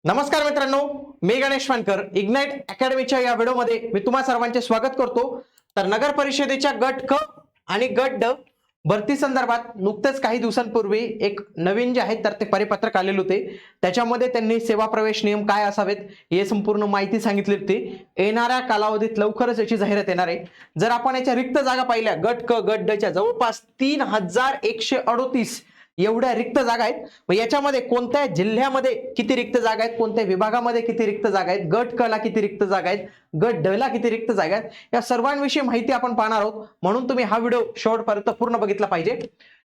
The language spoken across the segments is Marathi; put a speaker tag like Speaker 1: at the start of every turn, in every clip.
Speaker 1: नमस्कार मित्रांनो, मी गणेश वानकर इग्नाइट अकॅडमीच्या या व्हिडिओमध्ये मी तुम्हा सर्वांचे स्वागत करतो। तर नगर परिषदेच्या गट क आणि गट ड भरती संदर्भात नुकतेच काही दिवसांपूर्वी एक नवीन जे आहे तर ते परिपत्रक आलेले होते। त्याच्यामध्ये त्यांनी सेवा प्रवेश नियम काय असावेत हे संपूर्ण माहिती सांगितली होती। येणाऱ्या कालावधीत लवकरच याची जाहिरात येणार आहे। जर आपण याच्या रिक्त जागा पाहिल्या गट क गट ड च्या जवळपास 3138 एवढ्या रिक्त जागा आहेत। मग याच्यामध्ये कोणत्या जिल्ह्यामध्ये किती रिक्त जागा आहेत, कोणत्या विभागामध्ये किती रिक्त जागा आहेत, गट क ला किती रिक्त जागा आहेत, गट ड ला किती रिक्त जागा आहेत, या सर्वांविषयी माहिती आपण पाहणार आहोत। म्हणून तुम्ही हा व्हिडिओ शेवटपर्यंत पूर्ण बघितला पाहिजे।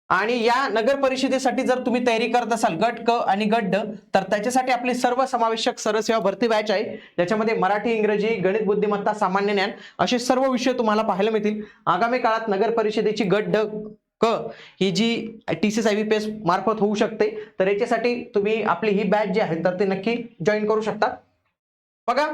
Speaker 1: आणि या नगर परिषदेसाठी जर तुम्ही तयारी करत असाल गट क आणि गट ड तर त्याच्यासाठी आपली सर्व समावेशक सरसेवा भरती बॅच आहे। त्याच्यामध्ये मराठी, इंग्रजी, गणित, बुद्धिमत्ता, सामान्य ज्ञान असे सर्व विषय तुम्हाला पाहायला मिळतील। आगामी काळात नगर परिषदेची गट ड क ही जी TCS IBPS मार्फत होऊ शकते, तर याच्यासाठी तुम्ही आपली ही बॅच जी आहे तर ते नक्की जॉईन करू शकता। बघा,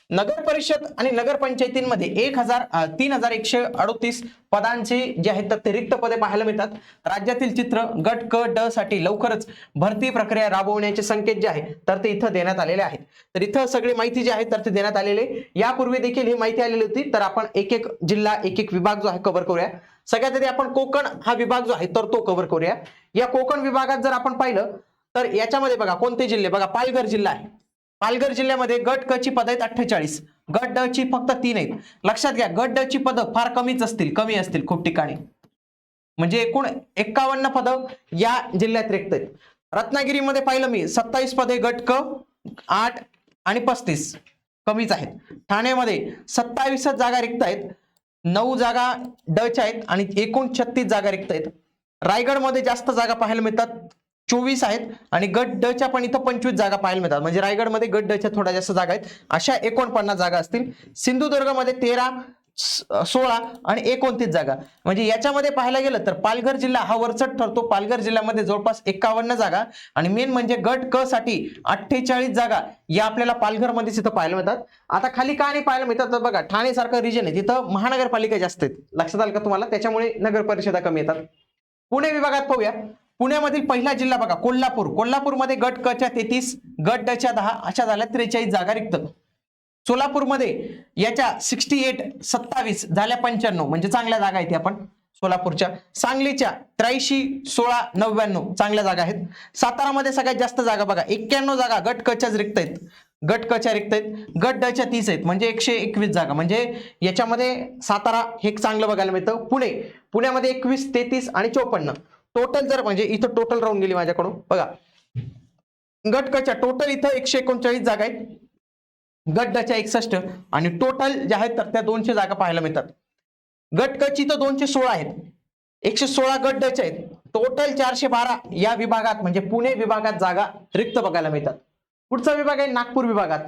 Speaker 1: नगर परिषद आणि नगर पंचायतींमध्ये 3138 पदांचे जे आहेत तर ते रिक्त पदे पाहायला मिळतात। राज्यातील चित्र गट क ड साठी लवकरच भरती प्रक्रिया राबवण्याचे संकेत जे आहे तर ते इथं देण्यात आलेले आहेत। तर इथं सगळी माहिती जी आहे तर ते देण्यात आलेले, यापूर्वी देखील ही माहिती आलेली होती। तर आपण एक एक जिल्हा, एक एक विभाग जो आहे कव्हर करूया। सगळ्यात आधी आपण कोकण हा विभाग जो आहे तर तो कव्हर करूया। या कोकण विभागात जर आपण पाहिलं तर याच्यामध्ये बघा कोणते जिल्हे, बघा पालघर जिल्हा आहे। पालघर जिल्ह्यामध्ये गट क ची पद आहेत 48, गट ड ची फक्त 3 आहेत। लक्षात घ्या, गट ड ची पद फार कमी असतील खूप ठिकाणी, म्हणजे एकूण 51 पद या जिल्ह्यात रिक्त आहेत। रत्नागिरीमध्ये पाहिलं मी 27 पदे गट क, 8 आणि 35 कमीच आहेत। ठाण्यामध्ये 27 जागा रिक्त आहेत, 9 जागा ड च्या आहेत आणि एकूण 36 जागा रिक्त आहेत। रायगडमध्ये जास्त जागा पाहायला मिळतात, 24 आहेत आणि गट ड च्या पण इथं 25 जागा पाहायला मिळतात, म्हणजे रायगडमध्ये गट ड च्या थोड्या जास्त जागा आहेत, अशा 49 जागा असतील। सिंधुदुर्गमध्ये 13, 16 आणि 29 जागा, म्हणजे याच्यामध्ये पाहायला गेलं तर पालघर जिल्हा हा वरचढ ठरतो। पालघर जिल्ह्यामध्ये जवळपास 51 जागा आणि मेन म्हणजे गट क साठी 48 जागा या आपल्याला पालघर मध्ये इथं पाहायला मिळतात। आता खाली का नाही पाहायला मिळतात तर बघा, ठाणे सारखं रिजन आहे तिथं महानगरपालिका जास्त आहेत, लक्षात आलं का तुम्हाला, त्याच्यामुळे नगर परिषदा कमी येतात। पुणे विभागात पाहूया, पुण्यामधील पहिला जिल्हा बघा कोल्हापूर। कोल्हापूरमध्ये गट क च्या 33, गट ड च्या 10 अशा झाल्या 43 जागा रिक्त। सोलापूरमध्ये याच्या 68, 27 झाल्या 95, म्हणजे चांगल्या जागा आहेत आपण सोलापूरच्या। सांगलीच्या 83, 16, 99 चांगल्या जागा आहेत। सातारामध्ये सगळ्यात जास्त जागा बघा 91 जागा गट क च्याच रिक्त आहेत, गट क च्या रिक्त आहेत, गट ड च्या 30 आहेत, म्हणजे 121 जागा, म्हणजे याच्यामध्ये सातारा हे चांगलं बघायला मिळतं। पुण्यामध्ये 21, 33 आणि 54 टोटल, जर म्हणजे इथं टोटल राहून गेली माझ्याकडून बघा, गट क च्या टोटल इथं 139 जागा आहेत, गट ड च्या 61 आणि टोटल ज्या आहेत तर त्या 200 जागा पाहायला मिळतात। गट क ची तर 216 आहेत, 116 गट ड च्या आहेत, टोटल 412 या विभागात म्हणजे पुणे विभागात जागा रिक्त बघायला मिळतात। पुढचा विभाग आहे नागपूर विभागात।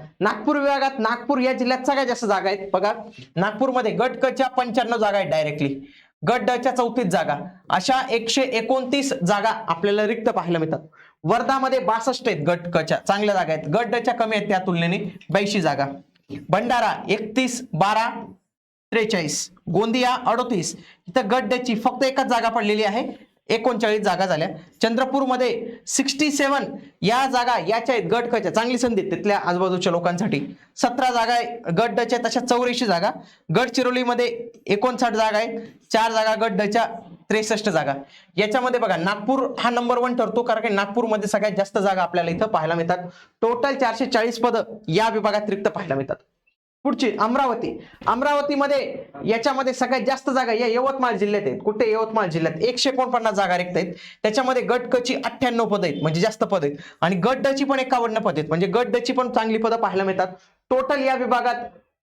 Speaker 1: नागपूर या जिल्ह्यात सगळ्यात जास्त जागा आहेत बघा। नागपूरमध्ये गट क च्या 95 जागा आहेत डायरेक्टली, गट ड च्या 34 जागा, अशा 129 जागा आपल्याला रिक्त पाहायला मिळतात। वर्धामध्ये 62 आहेत गट क च्या, चांगल्या जागा आहेत, गट ड च्या कमी आहेत त्या तुलनेने 82 जागा। भंडारा 31, 12, 43, गोंदिया 38, इथं गट ड ची फक्त एकच जागा पडलेली आहे, 39 जागा झाल्या। चंद्रपूरमध्ये 67 या जागा याच्या आहेत गट क च्या, चांगली संधी तिथल्या आजूबाजूच्या लोकांसाठी। 17 जागा गट ड च्या, तशा 84 जागा। गडचिरोलीमध्ये 59 जागा आहेत, 4 जागा गट ड च्या, 63 जागा। याच्यामध्ये बघा नागपूर हा नंबर 1 ठरतो, कारण की नागपूरमध्ये सगळ्यात जास्त जागा आपल्याला इथं पाहायला मिळतात। टोटल 440 पद या विभागात रिक्त पाहायला मिळतात। पुढची अमरावतीमध्ये याच्यामध्ये सगळ्यात जास्त जागा या यवतमाळ जिल्ह्यात आहेत। कुठे? यवतमाळ जिल्ह्यात 149 जागा रिक्त आहेत। त्याच्यामध्ये गट क ची 98 पद आहेत, म्हणजे जास्त पद आहेत, आणि गट ड ची पण 51 पद आहेत, म्हणजे गट ड ची पण चांगली पदं पाहायला मिळतात। टोटल या विभागात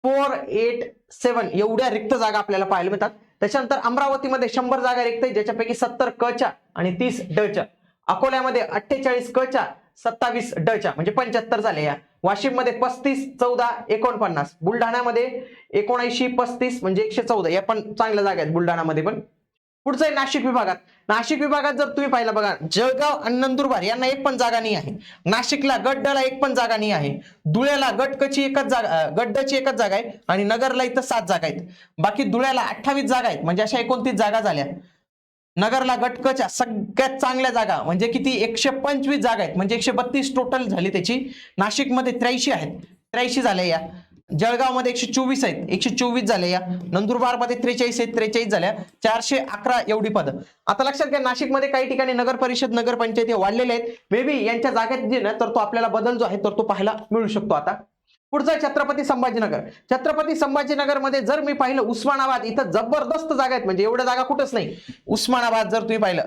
Speaker 1: 487 एवढ्या रिक्त जागा आपल्याला पाहायला मिळतात। त्याच्यानंतर अमरावतीमध्ये 100 जागा रिक्त आहेत, ज्याच्यापैकी 70 क च्या आणि 30 ड च्या। अकोल्यामध्ये 48 क च्या, 27 ड च्या, म्हणजे 75 झाले या। वाशिममध्ये 35, 14, 49, बुलढाण्यामध्ये 79, 35 म्हणजे 114, या पण चांगल्या जागा आहेत बुलढाणामध्ये पण। पुढचं आहे नाशिक विभागात जर तुम्ही पाहिलं बघा, जळगाव आणि नंदुरबार यांना एक पण जागा नाही आहे। नाशिकला गट ड ला एक पण जागा नाही आहे। धुळ्याला गट क ची एकच जागा, गट ड ची एकच जागा आहे, आणि नगरला इथं 7 जागा आहेत। बाकी धुळ्याला 28 जागा आहेत, म्हणजे अशा 29 जागा झाल्या। नगरला गट क च्या सगळ्यात चांगल्या जागा म्हणजे किती 125 जागा आहेत, म्हणजे 132 टोटल झाली त्याची. नाशिकमध्ये 83 आहेत, 83 झाल्या या. जळगावमध्ये 124 आहेत, 124 झाले या. नंदुरबारमध्ये 43 आहेत, 43 झाल्या. 411 एवढी पदं. आता लक्षात घ्या, नाशिकमध्ये काही ठिकाणी नगर परिषद नगरपंचायती वाढलेले आहेत. मे बी यांच्या जागेत जे ना तर तो आपल्याला बदल जो आहे तर तो पाहायला मिळू शकतो. आता पुढचं छत्रपती संभाजीनगर. छत्रपती संभाजीनगर मध्ये जर मी पाहिलं उस्मानाबाद, इथं जबरदस्त जागा आहेत, म्हणजे एवढ्या जागा कुठंच नाही. उस्मानाबाद जर तुम्ही पाहिलं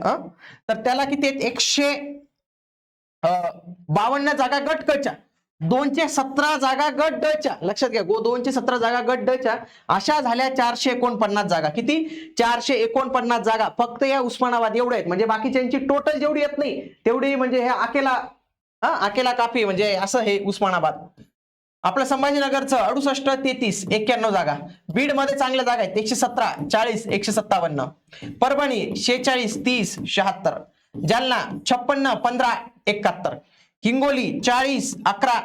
Speaker 1: तर त्याला किती आहेत 152 जागा गट क च्या, 217 जागा गट ड च्या. लक्षात घ्या, 217 जागा गट ड च्या अशा झाल्या 449 जागा. किती? 449 जागा फक्त या उस्मानाबाद एवढे आहेत. म्हणजे बाकीच्यांची टोटल जेवढी येत नाही तेवढी, म्हणजे हे अकेला काफी, म्हणजे असं हे उस्मानाबाद. आपलं संभाजीनगरचं 68, 33, 91 जागा. बीड मध्ये चांगल्या जागा आहेत 117, 40, 157. परभणी 46, 30, 76. जालना 56, 15, 71. हिंगोली 40, 11,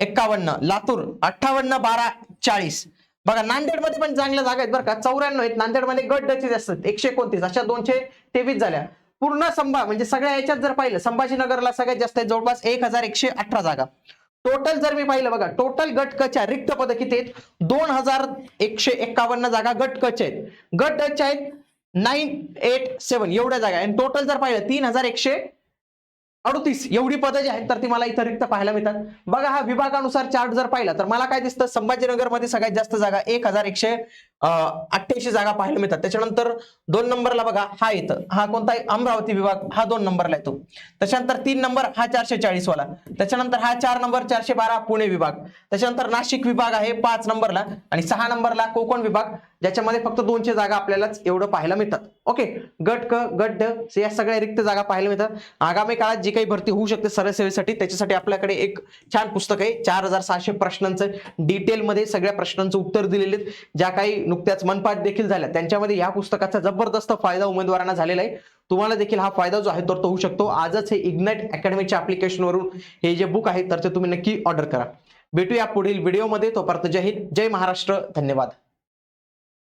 Speaker 1: 51. लातूर 58, 12, 40. बघा नांदेडमध्ये पण चांगल्या जागा आहेत बरं का, 94 आहेत. नांदेडमध्ये गट डचे जास्त आहेत 129, अशा 223 झाल्या. पूर्ण म्हणजे सगळ्या याच्यात जर पाहिलं संभाजीनगरला सगळ्यात जास्त आहे, जवळपास 1118 जागा. टोटल जर मी पाहिलं बघा, टोटल गट क च्या रिक्त पद किती आहेत? 2151 जागा गट क च्या आहेत. गट ड च्या आहेत 987 एवढ्या जागा. आणि टोटल जर पाहिलं 3138 एवढी पदं जी आहेत तर ती मला इथं रिक्त पाहायला मिळतात. बघा हा विभागानुसार चार्ट जर पाहिला तर मला काय दिसतं, संभाजीनगर मध्ये सगळ्यात जास्त जागा 1188 जागा पाहायला मिळतात. त्याच्यानंतर 2 नंबरला बघा हा येतं, हा कोणता आहे? अमरावती विभाग, हा 2 नंबरला येतो. त्याच्यानंतर 3 नंबर हा 440 वाला. त्याच्यानंतर हा 4 नंबर 412 पुणे विभाग. त्याच्यानंतर नाशिक विभाग आहे 5 नंबरला. आणि 6 नंबरला कोकण विभाग, ज्याच्यामध्ये फक्त 200 जागा आपल्यालाच एवढं पाहायला मिळतात. ओके, गट क गट ड या सगळ्या रिक्त जागा पाहायला मिळतात. आगामी काळात जी काही भरती होऊ शकते सरळ सेवेसाठी, त्याच्यासाठी आपल्याकडे एक छान पुस्तक आहे, 4600 प्रश्नांचं डिटेलमध्ये सगळ्या प्रश्नांचं उत्तर दिलेले आहेत. ज्या काही नुकत्याच मनपाठ देखील झाल्या त्यांच्यामध्ये या पुस्तकाचा जबरदस्त फायदा उमेदवारांना झालेला आहे. तुम्हाला देखील हा फायदा जो आहे तो होऊ शकतो. आजच हे इग्नाइट अकॅडमीच्या ऍप्लिकेशनवरून हे जे बुक आहे तर ते तुम्ही नक्की ऑर्डर करा. भेटूया पुढील व्हिडिओमध्ये. तोपर्यंत जय हिंद, जय महाराष्ट्र, धन्यवाद.